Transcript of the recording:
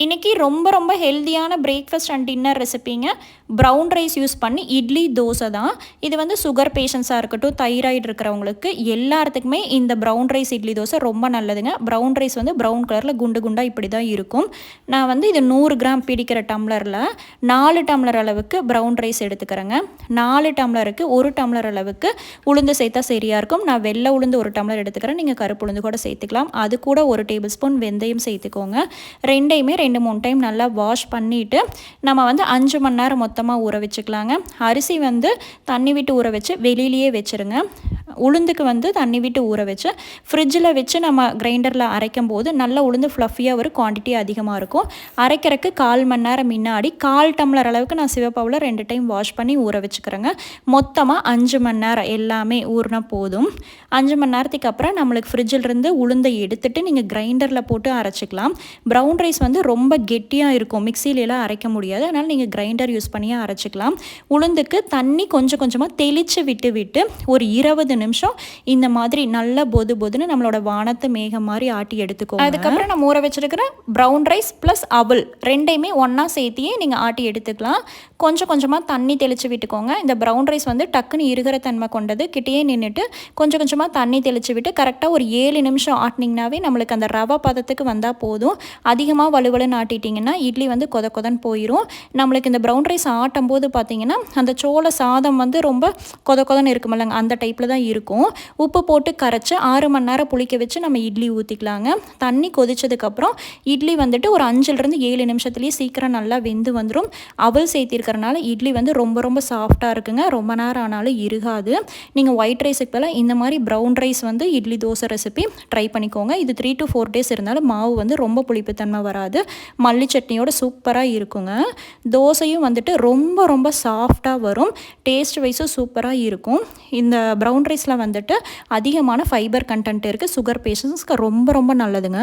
இன்றைக்கி ரொம்ப ரொம்ப ஹெல்த்தியான பிரேக்ஃபாஸ்ட் அண்ட் டின்னர் ரெசிபிங்க. ப்ரௌன் ரைஸ் யூஸ் பண்ணி இட்லி தோசை தான். இது வந்து சுகர் பேஷண்ட்ஸாக இருக்கட்டும், தைராய்டு இருக்கிறவங்களுக்கு எல்லாத்துக்குமே இந்த ப்ரௌன் ரைஸ் இட்லி தோசை ரொம்ப நல்லதுங்க. ப்ரௌன் ரைஸ் வந்து ப்ரௌன் கலரில் குண்டு குண்டாக இப்படி தான் இருக்கும். நான் வந்து இது 100 கிராம் பிடிக்கிற டம்ளரில் 4 டம்ளர் அளவுக்கு ப்ரௌன் ரைஸ் எடுத்துக்கிறேங்க. 4 டம்ளருக்கு 1 டம்ளர் அளவுக்கு உளுந்து சேர்த்தா சரியாக இருக்கும். நான் வெள்ளை உளுந்து 1 டம்ளர் எடுத்துக்கிறேன். நீங்கள் கருப்பு உளுந்து கூட சேர்த்துக்கலாம். அது கூட 1 டேபிள் ஸ்பூன் வெந்தயம் சேர்த்துக்கோங்க. ரெண்டையுமே 2-3 டைம் நல்லா வாஷ் பண்ணிவிட்டு நம்ம வந்து 5 மணி நேரம் மொத்தமாக ஊற வச்சுக்கலாங்க. அரிசி வந்து தண்ணி விட்டு ஊற வச்சு வெளியிலேயே வச்சுருங்க. உளுந்துக்கு வந்து தண்ணி விட்டு ஊற வச்சு ஃப்ரிட்ஜில் வச்சு நம்ம கிரைண்டரில் அரைக்கும் போது நல்லா உளுந்து ஃப்ளஃபியாக ஒரு குவான்டிட்டி அதிகமாக இருக்கும். அரைக்கிறதுக்கு 1/4 மணி நேரம் முன்னாடி 1/4 டம்ளர் அளவுக்கு நான் சிவப்பாவில் 2 டைம் வாஷ் பண்ணி ஊற வச்சுக்கிறேங்க. மொத்தமாக 5 மணி நேரம் எல்லாமே ஊறினா போதும். 5 மணி நேரத்துக்கு அப்புறம் நம்மளுக்கு ஃப்ரிட்ஜிலிருந்து உளுந்தை எடுத்துகிட்டு நீங்கள் கிரைண்டரில் போட்டு அரைச்சிக்கலாம். ப்ரௌன் ரைஸ் வந்து ரொம்ப கெட்டியாக இருக்கும், மிக்சியிலலாம் அரைக்க முடியாது. அதனால் நீங்கள் கிரைண்டர் யூஸ் பண்ணியே அரைச்சிக்கலாம். உளுந்துக்கு தண்ணி கொஞ்சம் கொஞ்சமாக தெளித்து விட்டு ஒரு 20 நிமிஷம் இந்த மாதிரி நல்லா பொது பொதுன்னு நம்மளோட வானத்து மேகம் மாதிரி ஆட்டி எடுத்துக்கோங்க. அதுக்கப்புறம் நம்ம ஊற வச்சிருக்கிற ப்ரௌன் ரைஸ் ப்ளஸ் அவல் ரெண்டையுமே ஒன்றா சேர்த்தியே நீங்கள் ஆட்டி எடுத்துக்கலாம். கொஞ்சம் கொஞ்சமாக தண்ணி தெளித்து விட்டுக்கோங்க. இந்த ப்ரௌன் ரைஸ் வந்து டக்குன்னு இருக்கிற தன்மை கொண்டது. கிட்டேயே நின்றுட்டு கொஞ்சம் கொஞ்சமாக தண்ணி தெளித்து விட்டு கரெக்டாக ஒரு 7 நிமிஷம் ஆட்டினீங்கனாவே நம்மளுக்கு அந்த ரவை பதத்துக்கு வந்தால் போதும். அதிகமாக வலுவலுன்னு ஆட்டிட்டிங்கன்னா இட்லி வந்து கொதன்னு போயிடும். நம்மளுக்கு இந்த ப்ரௌன் ரைஸ் ஆட்டும் போது பார்த்திங்கன்னா அந்த சோள சாதம் வந்து ரொம்ப கொதன்னு இருக்குமில்லங்க, அந்த டைப்பில் தான் இருக்கும். உப்பு போட்டு கரைச்சி 6 மணி நேரம் புளிக்க வச்சு நம்ம இட்லி ஊற்றிக்கலாங்க. தண்ணி கொதிச்சதுக்கப்புறம் இட்லி வந்துட்டு ஒரு 5லேருந்து 7 நிமிஷத்துலேயே சீக்கிரம் நல்லா வெந்து வந்துடும். அவல் சேர்த்திருக்கிறனால இட்லி வந்து ரொம்ப ரொம்ப சாஃப்டாக இருக்குங்க. ரொம்ப நேரம் ஆனாலும் இருகாது. நீங்கள் ஒயிட் ரைஸுக்கு பதிலாக இந்த மாதிரி ப்ரௌன் ரைஸ் வந்து இட்லி தோசை ரெசிபி ட்ரை பண்ணிக்கோங்க. இது 3 to 4 டேஸ் இருந்தாலும் மாவு வந்து ரொம்ப புளிப்புத்தன்மை வராது. மல்லி சட்னியோட சூப்பராக இருக்குங்க. தோசையும் வந்துட்டு ரொம்ப ரொம்ப சாஃப்டாக வரும். டேஸ்ட் வைஸும் சூப்பராக இருக்கும். இந்த ப்ரௌன் ரைஸில் வந்துட்டு அதிகமான ஃபைபர் கண்டென்ட் இருக்குது. சுகர் பேஷண்ட்ஸ்க்கு ரொம்ப ரொம்ப நல்லதுங்க.